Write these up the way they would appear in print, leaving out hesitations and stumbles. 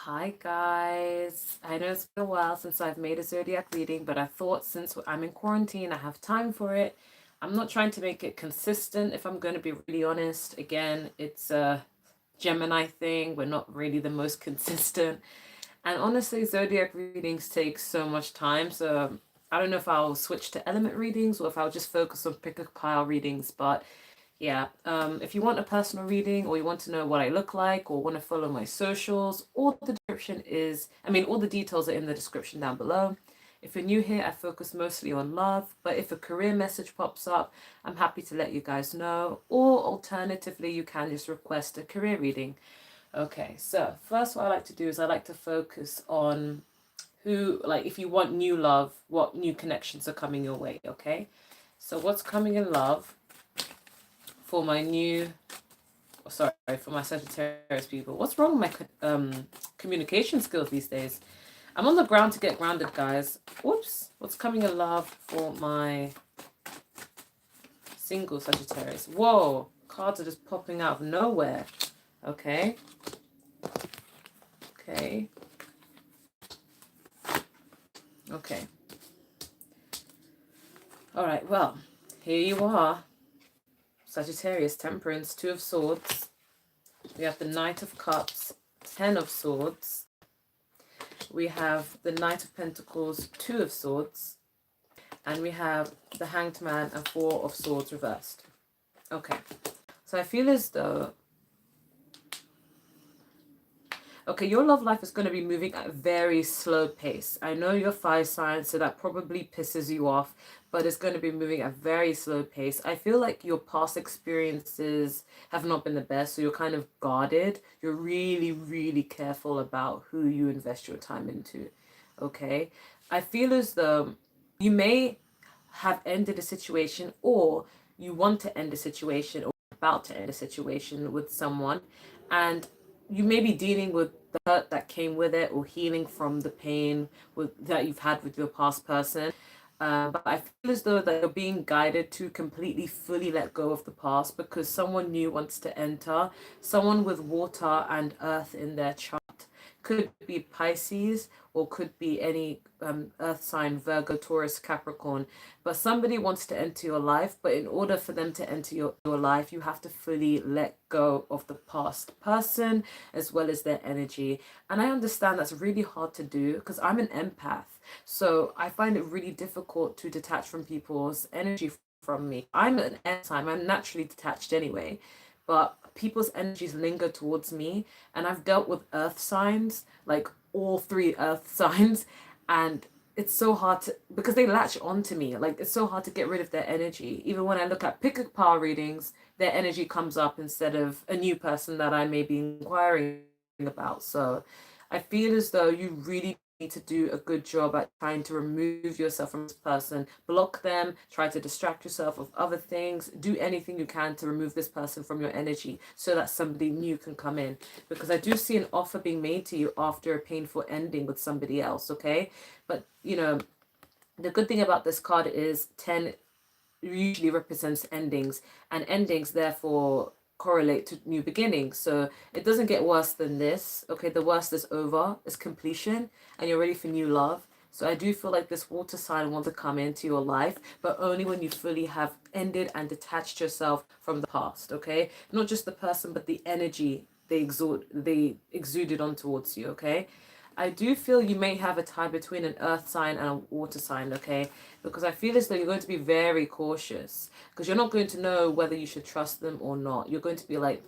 Hi guys, I know it's been a while since I've made a zodiac reading, but I thought since I'm in quarantine, I have time for it. I'm not trying to make it consistent, if I'm going to be really honest. Again, it's a Gemini thing. We're not really the most consistent. And honestly, zodiac readings take so much time. So I don't know if I'll switch to element readings or if I'll just focus on pick a pile readings. But yeah, if you want a personal reading or you want to know what I look like or want to follow my socials, all the description is, all the details are in the description down below. If you're new here, I focus mostly on love, but if a career message pops up, I'm happy to let you guys know. Or alternatively, you can just request a career reading. Okay, so first what I like to do is I like to focus on like if you want new love, what new connections are coming your way, okay? So what's coming in love for my for my Sagittarius people. What's wrong with my communication skills these days? I'm on the ground to get grounded, guys. Whoops. What's coming in love for my single Sagittarius? Whoa. Cards are just popping out of nowhere. Okay. Okay. Okay. All right. Well, here you are. Sagittarius, Temperance, Two of Swords. We have the Knight of Cups, Ten of Swords. We have the Knight of Pentacles, Two of Swords. And we have the Hanged Man and Four of Swords reversed. Okay. So I feel as though... Okay, your love life is going to be moving at a very slow pace. I know you're fire sign, so that probably pisses you off, but it's going to be moving at a very slow pace. I feel like your past experiences have not been the best, so you're kind of guarded. You're really, really careful about who you invest your time into, okay? I feel as though you may have ended a situation, or you want to end a situation, or about to end a situation with someone, and you may be dealing with the hurt that came with it or healing from the pain that you've had with your past person. But I feel as though that you're being guided to completely, fully let go of the past because someone new wants to enter. Someone with water and earth in their chart. Could be Pisces or could be any earth sign, Virgo, Taurus, Capricorn. But somebody wants to enter your life, but in order for them to enter your life, you have to fully let go of the past person as well as their energy. And I understand that's really hard to do because I'm an empath. So I find it really difficult to detach from people's energy from me. I'm an air sign, I'm naturally detached anyway. But people's energies linger towards me, and I've dealt with earth signs, like all three earth signs, and it's so hard to, because they latch onto me, like it's so hard to get rid of their energy. Even when I look at pick a power readings, their energy comes up instead of a new person that I may be inquiring about. So I feel as though you really need to do a good job at trying to remove yourself from this person, block them, try to distract yourself of other things, do anything you can to remove this person from your energy so that somebody new can come in. Because I do see an offer being made to you after a painful ending with somebody else, okay? But, you know, the good thing about this card is 10 usually represents endings, and endings therefore correlate to new beginnings. So it doesn't get worse than this. Okay, the worst is over, it's completion, and you're ready for new love. So I do feel like this water sign wants to come into your life, but only when you fully have ended and detached yourself from the past, okay? Not just the person, but the energy they exuded on towards you, okay? I do feel you may have a tie between an earth sign and a water sign, okay? Because I feel as though you're going to be very cautious because you're not going to know whether you should trust them or not. You're going to be like,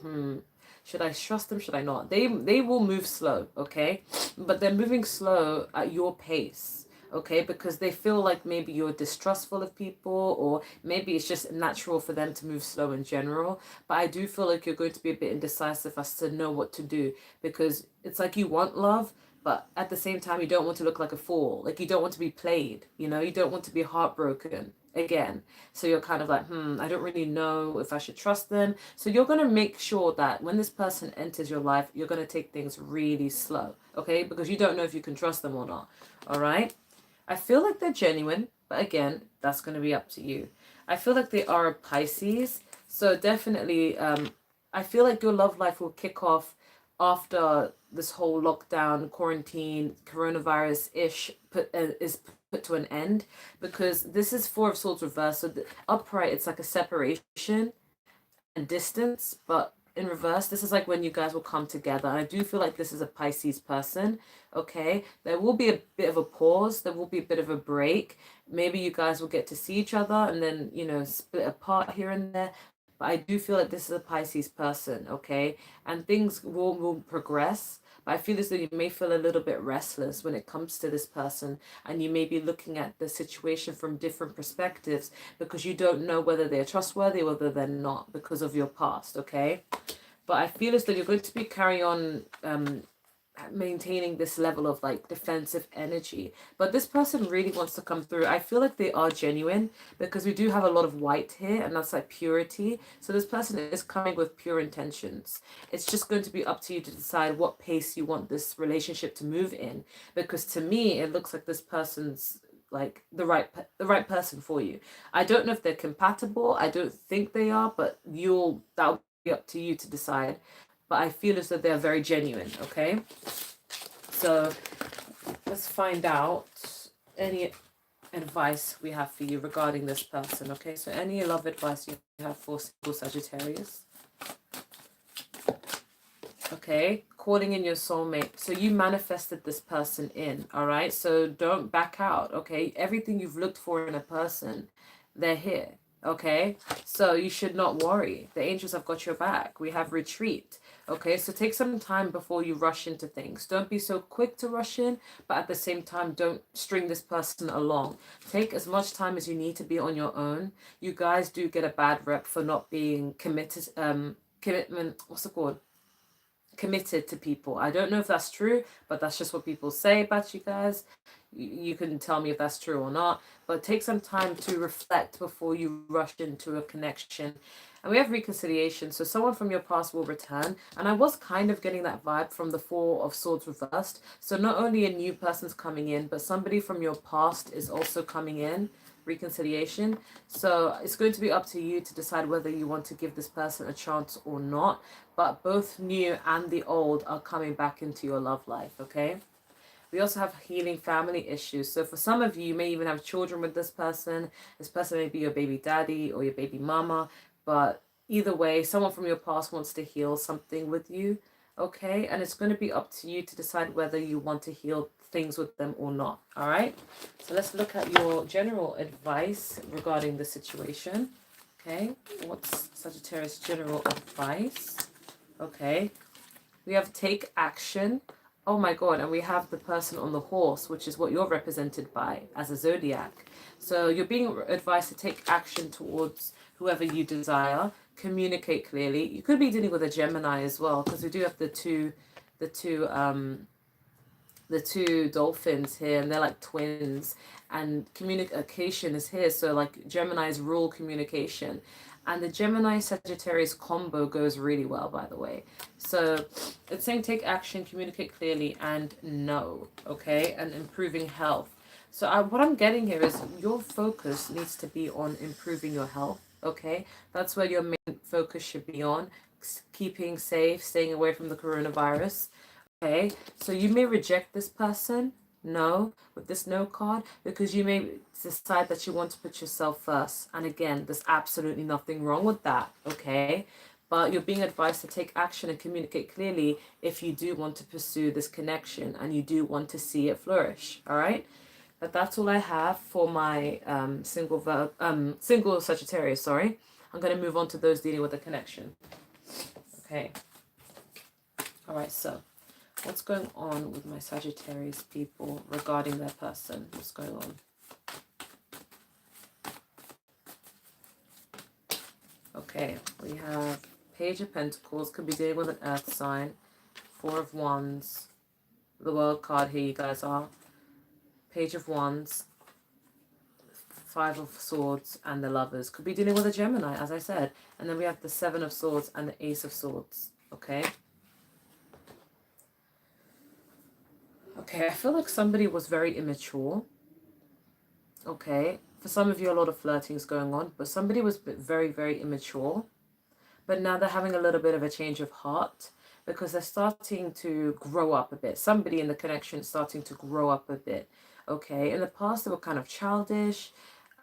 should I trust them? Should I not? They will move slow, okay? But they're moving slow at your pace, okay? Because they feel like maybe you're distrustful of people, or maybe it's just natural for them to move slow in general. But I do feel like you're going to be a bit indecisive as to know what to do, because it's like you want love, but at the same time you don't want to look like a fool. Like you don't want to be played, you know, you don't want to be heartbroken again. So you're kind of like, I don't really know if I should trust them. So you're going to make sure that when this person enters your life, you're going to take things really slow, okay? Because you don't know if you can trust them or not. All right, I feel like they're genuine, but again, that's going to be up to you. I feel like they are a Pisces, so definitely I feel like your love life will kick off after this whole lockdown, quarantine, coronavirus-ish is put to an end, because this is Four of Swords reversed. So the upright, it's like a separation and distance, but in reverse, this is like when you guys will come together. And I do feel like this is a Pisces person. Okay, there will be a bit of a pause, there will be a bit of a break. Maybe you guys will get to see each other and then, you know, split apart here and there. But I do feel like this is a Pisces person, okay? And things will progress. But I feel as though you may feel a little bit restless when it comes to this person, and you may be looking at the situation from different perspectives because you don't know whether they're trustworthy or whether they're not because of your past, okay? But I feel as though you're going to be carrying on maintaining this level of like defensive energy, but this person really wants to come through. I feel like they are genuine because we do have a lot of white here, and that's like purity. So this person is coming with pure intentions. It's just going to be up to you to decide what pace you want this relationship to move in, because to me it looks like this person's like the right person for you. I don't know if they're compatible, I don't think they are, but that'll be up to you to decide. But I feel as though they're very genuine, okay? So let's find out any advice we have for you regarding this person, okay? So any love advice you have for single Sagittarius. Okay, calling in your soulmate. So you manifested this person in, all right? So don't back out, okay? Everything you've looked for in a person, they're here, okay? So you should not worry. The angels have got your back. We have retreat. Okay, so take some time before you rush into things. Don't be so quick to rush in, but at the same time, don't string this person along. Take as much time as you need to be on your own. You guys do get a bad rep for not being commitment, what's it called? Committed to people. I don't know if that's true, but that's just what people say about you guys. You can tell me if that's true or not, but take some time to reflect before you rush into a connection. And we have reconciliation, so someone from your past will return. And I was kind of getting that vibe from the Four of Swords reversed. So not only a new person's coming in, but somebody from your past is also coming in. Reconciliation. So it's going to be up to you to decide whether you want to give this person a chance or not. But both new and the old are coming back into your love life, okay? We also have healing family issues. So for some of you, you may even have children with this person. This person may be your baby daddy or your baby mama. But either way, someone from your past wants to heal something with you, okay? And it's going to be up to you to decide whether you want to heal things with them or not, all right? So let's look at your general advice regarding the situation, okay? What's Sagittarius' general advice? Okay, we have take action. Oh my god, and we have the person on the horse, which is what you're represented by as a zodiac. So you're being advised to take action towards whoever you desire. Communicate clearly. You could be dealing with a Gemini as well, because we do have the two dolphins here, and they're like twins, and communication is here. So like Gemini's rule communication, and the Gemini Sagittarius combo goes really well, by the way. So it's saying take action, communicate clearly, and know, okay, and improving health. So what I'm getting here is your focus needs to be on improving your health, okay? That's where your main focus should be on, keeping safe, staying away from the coronavirus. Okay, so you may reject this person, no, with this no card, because you may decide that you want to put yourself first. And again, there's absolutely nothing wrong with that, okay? But you're being advised to take action and communicate clearly if you do want to pursue this connection and you do want to see it flourish, all right? But that's all I have for my single Sagittarius, sorry. I'm going to move on to those dealing with the connection. Okay. All right, so what's going on with my Sagittarius people regarding their person? What's going on? Okay, we have Page of Pentacles, could be dealing with an earth sign. Four of Wands. The World card, here you guys are. Page of Wands. Five of Swords and the Lovers. Could be dealing with a Gemini, as I said. And then we have the Seven of Swords and the Ace of Swords. Okay. Okay, I feel like somebody was very immature. Okay. For some of you, a lot of flirting is going on, but somebody was very, very immature. But now they're having a little bit of a change of heart. because they're starting to grow up a bit. Somebody in the connection is starting to grow up a bit. Okay, in the past they were kind of childish.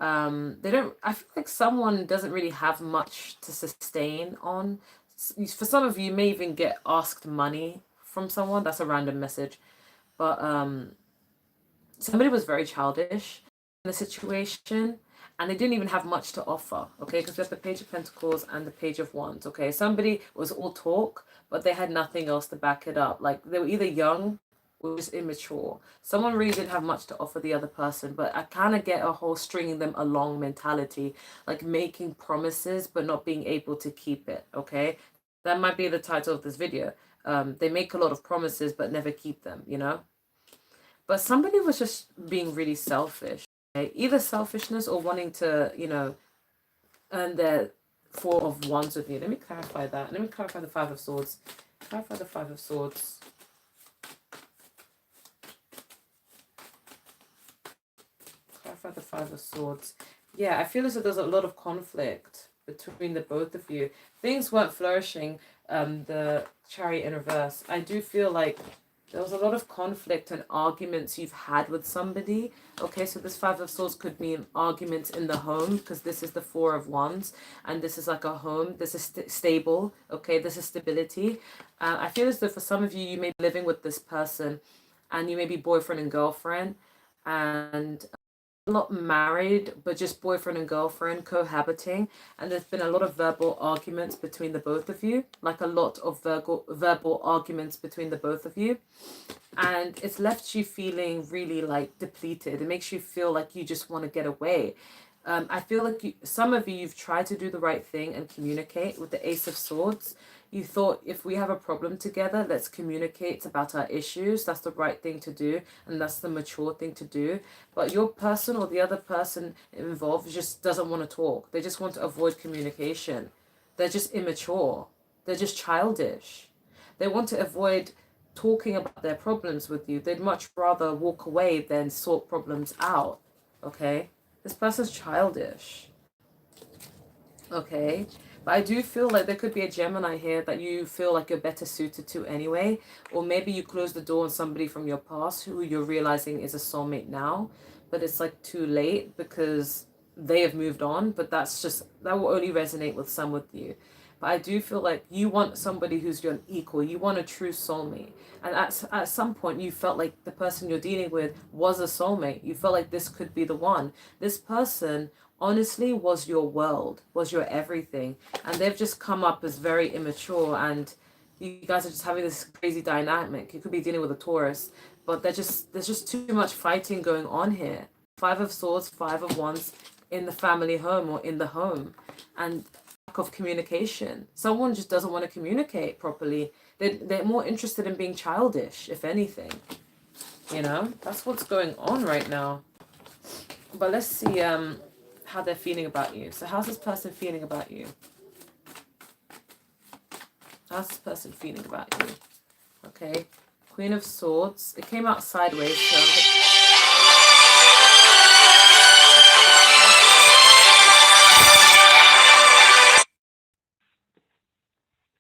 They don't, I feel like someone doesn't really have much to sustain on. For some of you, you may even get asked money from someone. That's a random message. But somebody was very childish in the situation, and they didn't even have much to offer. Okay, because we have the Page of Pentacles and the Page of Wands. Okay, somebody was all talk, but they had nothing else to back it up. Like they were either young or just immature. Someone really didn't have much to offer the other person, but I kind of get a whole stringing them along mentality, like making promises but not being able to keep it. Okay, that might be the title of this video. They make a lot of promises but never keep them, you know. But somebody was just being really selfish. Okay? Either selfishness or wanting to, you know, earn their Four of Wands with you. Let me clarify that. Let me clarify the Five of Swords. Clarify the Five of Swords. Clarify the Five of Swords. Yeah, I feel as though there's a lot of conflict between the both of you. Things weren't flourishing. The Chariot in reverse. I do feel like there was a lot of conflict and arguments you've had with somebody. Okay, so this Five of Swords could mean arguments in the home, because this is the Four of Wands, and this is like a home. This is stable. Okay, this is stability. I feel as though for some of you, you may be living with this person, and you may be boyfriend and girlfriend, and not married, but just boyfriend and girlfriend cohabiting, and there's been a lot of verbal arguments between the both of you, like a lot of verbal arguments between the both of you, and it's left you feeling really like depleted. It makes you feel like you just want to get away. I feel like some of you, you've tried to do the right thing and communicate with the Ace of Swords. You thought, if we have a problem together, let's communicate about our issues. That's the right thing to do, and that's the mature thing to do. But your person or the other person involved just doesn't want to talk. They just want to avoid communication. They're just immature. They're just childish. They want to avoid talking about their problems with you. They'd much rather walk away than sort problems out. Okay? This person's childish. Okay? But I do feel like there could be a Gemini here that you feel like you're better suited to anyway. Or maybe you close the door on somebody from your past who you're realizing is a soulmate now. But it's like too late because they have moved on. But that will only resonate with some with you. But I do feel like you want somebody who's your equal. You want a true soulmate. And at some point, you felt like the person you're dealing with was a soulmate. You felt like this could be the one. This person, honestly, was your world, was your everything. And they've just come up as very immature. And you guys are just having this crazy dynamic. You could be dealing with a Taurus. But there's just too much fighting going on here. Five of Swords, Five of Wands in the family home or in the home. And of communication. Someone just doesn't want to communicate properly. They're more interested in being childish, if anything. You know, that's what's going on right now. But let's see how they're feeling about you. So how's this person feeling about you? How's this person feeling about you? Okay, Queen of Swords. It came out sideways, so